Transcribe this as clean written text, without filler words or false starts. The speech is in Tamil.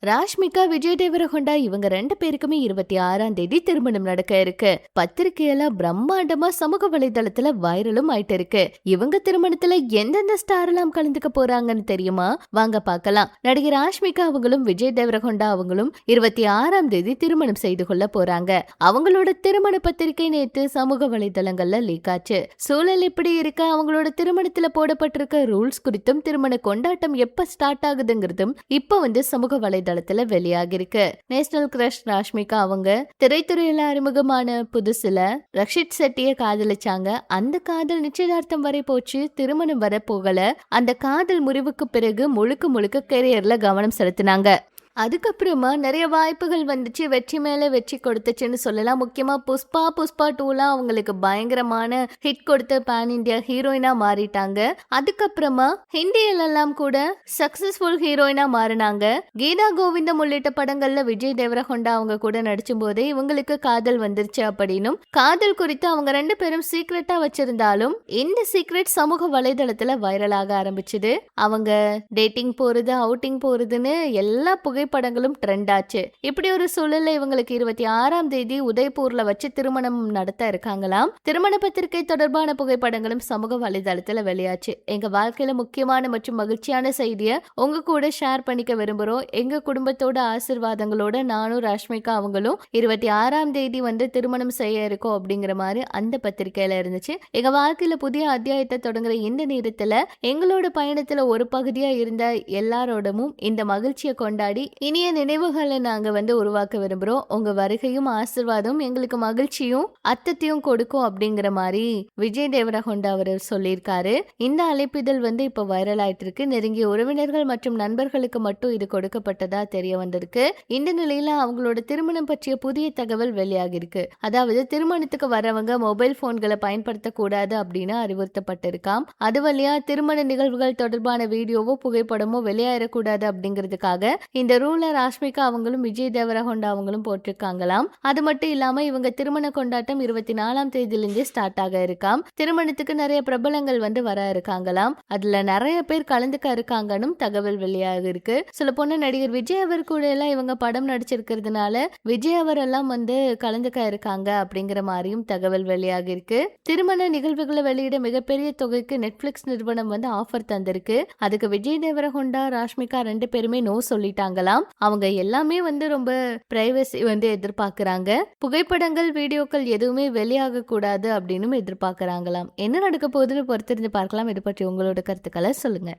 ராஷ்மிகா, விஜய் தேவரகொண்டா இவங்க 2 பேருக்குமே 26ஆம் தேதி திருமணம் நடக்க இருக்கு. பத்திரிகையெல்லாம் பிரம்மாண்டமா சமூக வலைதளத்துல வைரலும் ஆயிட்டு இருக்கு. இவங்க திருமணத்துல எந்தெந்த ஸ்டார் எல்லாம் கலந்துக்க போறாங்கன்னு தெரியுமா? வாங்க பார்க்கலாம். நடிகை ராஷ்மிகா அவங்களும் விஜய் தேவரகொண்டா அவங்களும் 26ஆம் தேதி திருமணம் செய்து கொள்ள போறாங்க. அவங்களோட திருமண பத்திரிகை நேற்று சமூக வலைதளங்கள்ல லீக் ஆச்சு. சூழல் இப்படி இருக்க அவங்களோட திருமணத்துல போடப்பட்டிருக்க ரூல்ஸ் குறித்தும் திருமண கொண்டாட்டம் எப்ப ஸ்டார்ட் ஆகுதுங்கிறதும் இப்ப சமூக வலைதளத்துல வெளியாகிருக்கு. நேஷனல் கிரஷ் ராஷ்மிகா அவங்க திரைத்துறையில அறிமுகமான புதுசுல ரக்ஷித் செட்டிய காதலிச்சாங்க. அந்த காதல் நிச்சயதார்த்தம் வரை போச்சு, திருமணம் வர போகல. அந்த காதல் முறிவுக்கு பிறகு முழுக்க கெரியர்ல கவனம் செலுத்தினாங்க. அதுக்கப்புறமா நிறைய வாய்ப்புகள் வந்துச்சு, வெற்றி மேல வெற்றி கொடுத்துச்சுன்னு சொல்லலாம். முக்கியமா புஷ்பா 2லாம் அவங்களுக்கு பயங்கரமான ஹிட் கொடுத்து பேன் இந்தியா ஹீரோயினா மாறிட்டாங்க. அதுக்கப்புறமா ஹிந்தியிலெல்லாம் கூட சக்சஸ்ஃபுல் ஹீரோயினா மாறினாங்க. கீதா கோவிந்தம் உள்ளிட்ட படங்கள்ல விஜய் தேவரகொண்டா அவங்க கூட நடிச்சும் போதே இவங்களுக்கு காதல் வந்துருச்சு அப்படின்னும், காதல் குறித்து அவங்க 2 பேரும் சீக்ரெட்டா வச்சிருந்தாலும் இந்த சீக்ரெட் சமூக வலைதளத்துல வைரலாக ஆரம்பிச்சுது. அவங்க டேட்டிங் போறது, அவுட்டிங் போறதுன்னு எல்லா புகைப்படங்களும் ட்ரெண்ட் ஆச்சு. இப்படி ஒரு சூழல்ல இவங்களுக்கு 26ஆம் தேதி உதய்பூர்ல வச்சு திருமணம் நடத்த இருக்காங்களாம். திருமண பத்திரிகை தொடர்பான புகைப்படங்களும் சமூக வலைதளத்துல வெளியாச்சு. எங்க வாழ்க்கையில முக்கியமான மற்றும் மகிழ்ச்சியான செய்தியை உங்க கூட ஷேர் பண்ணிக்க விரும்புறோம். எங்க குடும்பத்தோட ஆசீர்வாதங்களோட நானும் ராஷ்மிகா அவங்களும் 26ஆம் தேதி திருமணம் செய்ய இருக்கோம் அப்படிங்கிற மாதிரி அந்த பத்திரிகையில இருந்துச்சு. எங்க வாழ்க்கையில புதிய அத்தியாயத்தை தொடங்குற இந்த நேரத்துல எங்களோட பயணத்துல ஒரு பகுதியா இருந்த எல்லாரோடமும் இந்த மகிழ்ச்சியை கொண்டாடி இனிய நினைவுகளை நாங்க உருவாக்க விரும்புறோம். உங்க வருகையும் ஆசீர்வாதம் எங்களுக்கு மகிழ்ச்சியும் அர்த்தத்தையும் கொடுக்கும் அப்படிங்கிற மாதிரி விஜய் தேவரகொண்டா அவர் சொல்லியிருக்காரு. இந்த அழைப்பிதழ் இப்ப வைரல் ஆயிட்டு இருக்கு. நெருங்கிய உறவினர்கள் மற்றும் நண்பர்களுக்கு மட்டும் இது கொடுக்கப்பட்டதா தெரிய வந்திருக்கு. இந்த நிலையில அவங்களோட திருமணம் பற்றிய புதிய தகவல் வெளியாகி இருக்கு. அதாவது திருமணத்துக்கு வரவங்க மொபைல் போன்களை பயன்படுத்தக்கூடாது அப்படின்னு அறிவுறுத்தப்பட்டிருக்காம். அது வழியா திருமண நிகழ்வுகள் தொடர்பான வீடியோவோ புகைப்படமோ வெளியாயிடக்கூடாது அப்படிங்கிறதுக்காக இந்த ரூல ராஷ்மிகா அவங்களும் விஜய் தேவரகொண்டா அவங்களும் போட்டிருக்காங்களாம். அது மட்டும் இல்லாம இவங்க திருமண கொண்டாட்டம் 24ஆம் தேதியிலிருந்தே ஸ்டார்ட் ஆக இருக்காம். திருமணத்துக்கு நிறைய பிரபலங்கள் வர இருக்காங்களாம். அதுல நிறைய பேர் கலந்துக்க இருக்காங்கன்னு தகவல் வெளியாக இருக்கு. சொல்ல போன நடிகர் விஜய் அவர் கூட எல்லாம் இவங்க படம் நடிச்சிருக்கிறதுனால விஜய் அவர் எல்லாம் கலந்துக்க இருக்காங்க அப்படிங்கிற மாதிரியும் தகவல் வெளியாக இருக்கு. திருமண நிகழ்வுகளை வெளியிட மிகப்பெரிய தொகைக்கு நெட்ஃபிளிக்ஸ் நிறுவனம் ஆஃபர் தந்திருக்கு. அதுக்கு விஜய் தேவரகொண்டா ராஷ்மிகா 2 பேருமே நோ சொல்லிட்டாங்களாம். அவங்க எல்லாமே ரொம்ப பிரைவசி எதிர்பார்க்கறாங்க. புகைப்படங்கள், வீடியோக்கள் எதுவுமே வெளியாக கூடாது அப்படின்னு எதிர்பார்க்கறாங்களாம். என்ன நடக்க போகுதுன்னு பொறுத்திருந்து பார்க்கலாம். இது பற்றி உங்களோட கருத்துக்களை சொல்லுங்க.